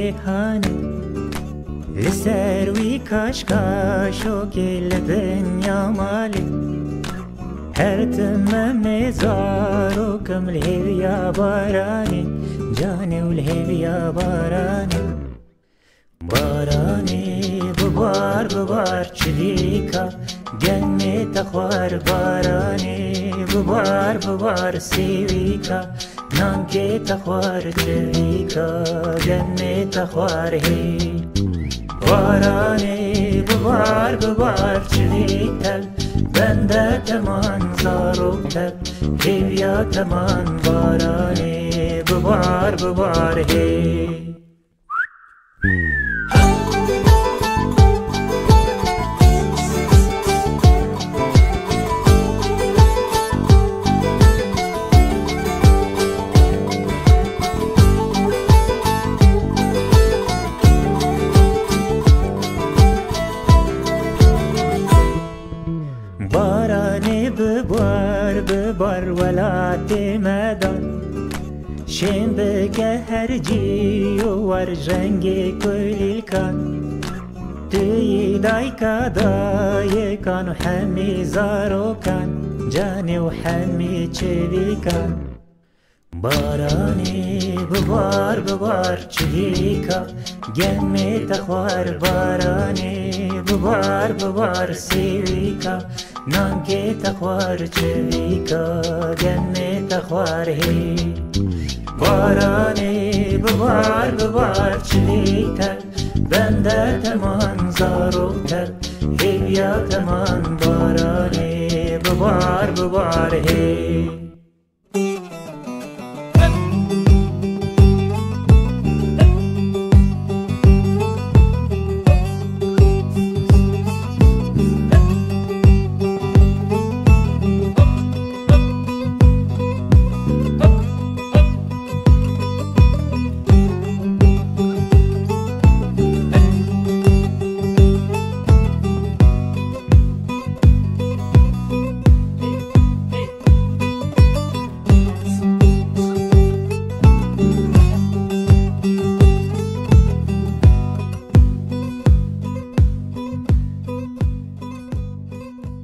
جیهانی لسر وی کاش و گل دنیا مالی هر تم مزار و کم الهویا بارانی جانی و الهویا بارانی بارانی ببار چلیکا گنی تخوار بارانی ببار سیویکا نانکی تخوار چلیکا گنی تخوار هی بارانی ببار چلیکا بنده تمان زاروکتر هیویا تمان بارانی ببار هی بارانی ببار ولات مدان شیم بگه هر جی و ور جنگ کلیل کن توی دای کن و همی زارو کن جانی و همی چوی کن بارانی ببار چلیکا گمی تخوار بارانی ببار سیویکا نانکی تخوار چلیکا گمی تخوار هی بارانی ببار چلیکا بنده تمان زارو کرد هیویا تمان بارانی ببار هی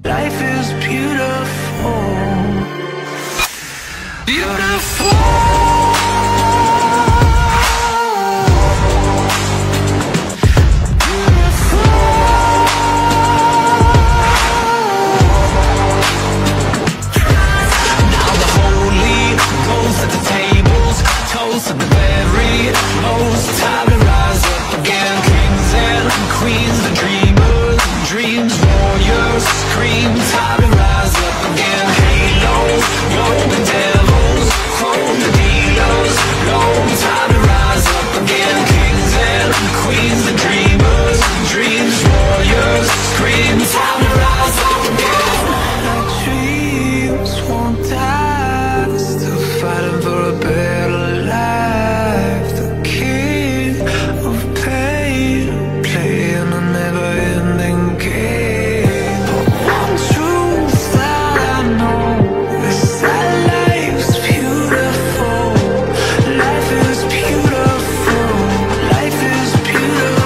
Life is beautiful, beautiful. Life is beautiful.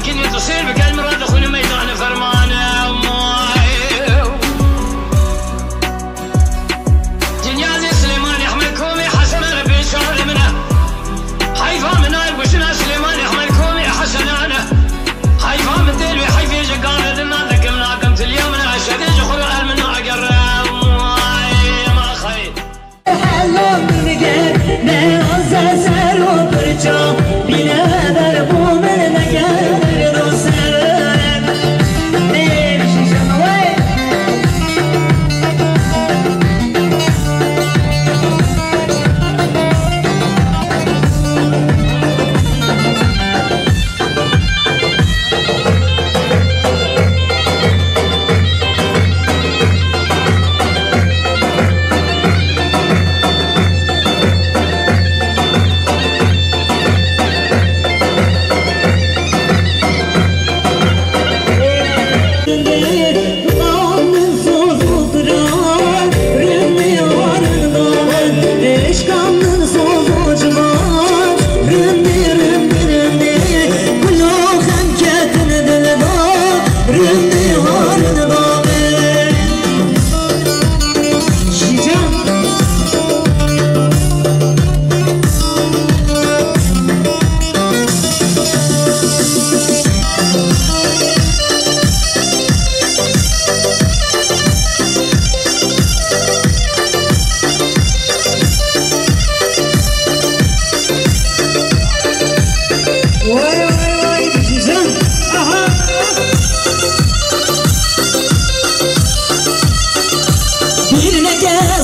كني تصير بك المراد اخونا ميدان فرمانه جنيازي سليمان يحمل كومي حسن ربي شهر منه حيفا من نايب وشنا سليمان يحمل كومي حسن انا حيفا من دلوي حيفي جقال دنا ذكم ناقمت اليوم انا شديج اخوي اهل من اقر ما خير حلو بمجد نعز سر وبرجع بلا دربو من نجار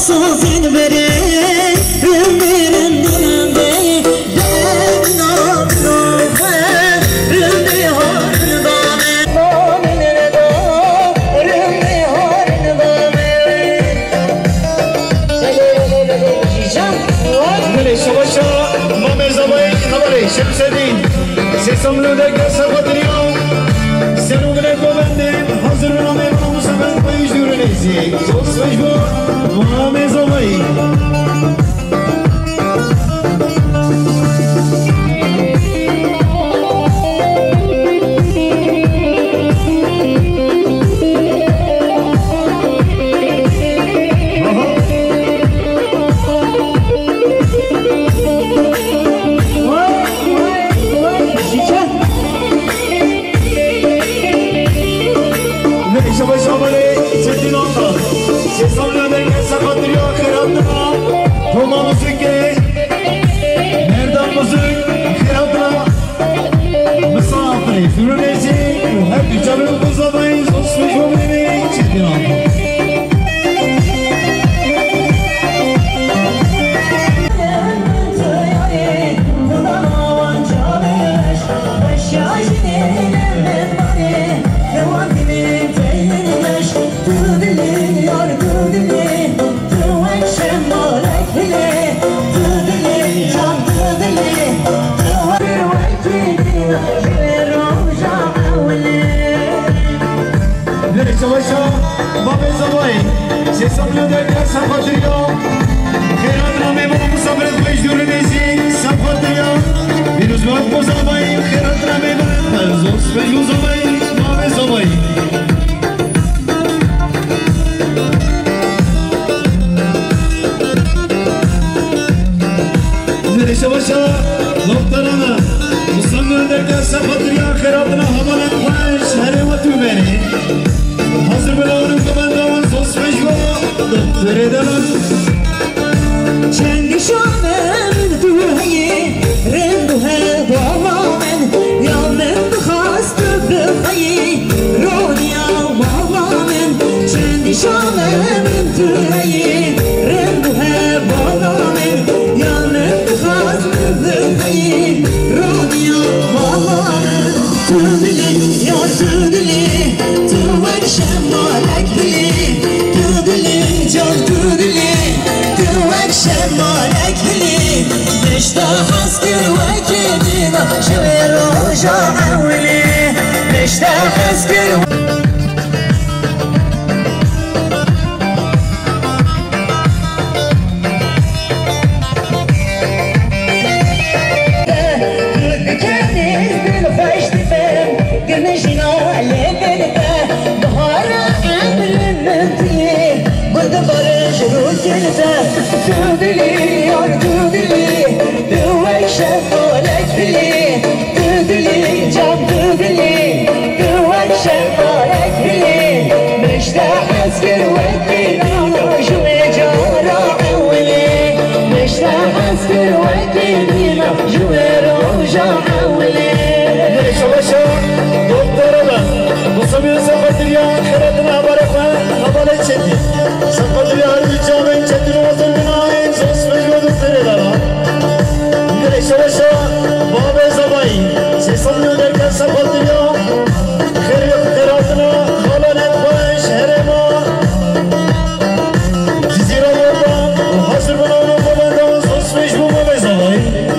صوفين بري رمي رمي رمي دامنا بروفا رمي هارن ضامن ضامن رضا رمي هارن ضامن ملي شوشا مامي زباي خبري شمسدين سيسم لودك سبت اليوم سنو من الكوبندين حضر رامي مصابن بيش دورنيزي صوص مجبور مامي زباي بلي دوك شمالك بلي مشتاق أذكر ودينا جوي جارة أولي مشتاق أذكر ودينا جوي روجا أولي ليش باشا دكتور الله مصمم سقطريا خيرتنا بارفا هبالة شدي سقطريا هربي جامعين شدي وزن بناين زوس مجموع دكتور الله ليش باشا بابا زباين سيسمنو دركا سقطريا خيرتنا خالنا خوش هرما جزيرة بابا وحصر بنانا بابا دان زوس مجموع بابا زباين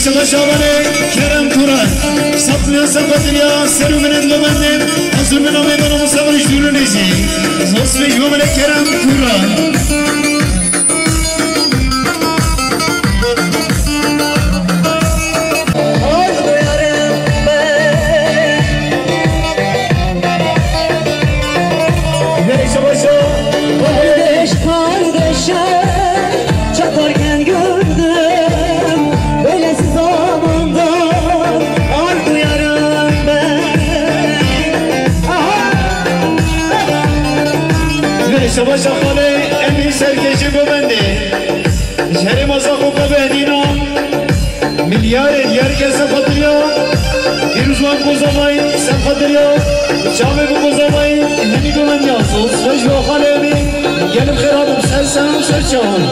Şala şabane Kerem Turan Saplıyor sapatıyor Seru benim babamım Hazır benim babamım sabır işlüğünü neyse زوس بجوم کرم تورا شباش خاله امی سرکشی ببنده شهر مزاقو ببندینا میلیارد دیار که سفادریا دیروزوان بزامای سفادریا شامه بزامای نمی ببندیا سوش با خاله امی گلم خیرابم سر سرم سر چهان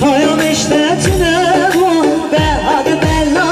Hayam işte tüne bu ve hadi bella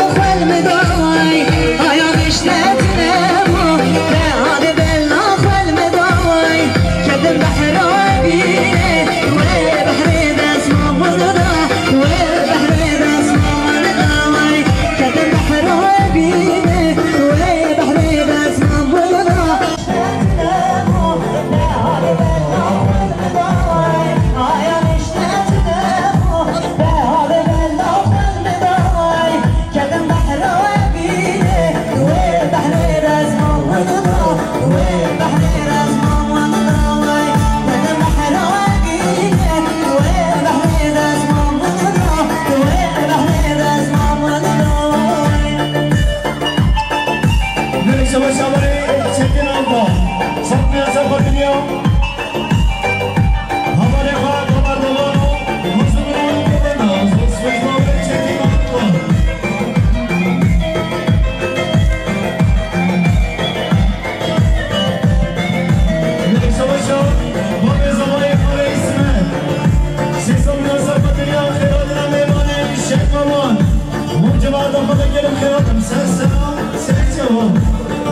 خدا گرم خیالم سر سلام سر جوان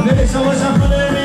نلی شما شفاله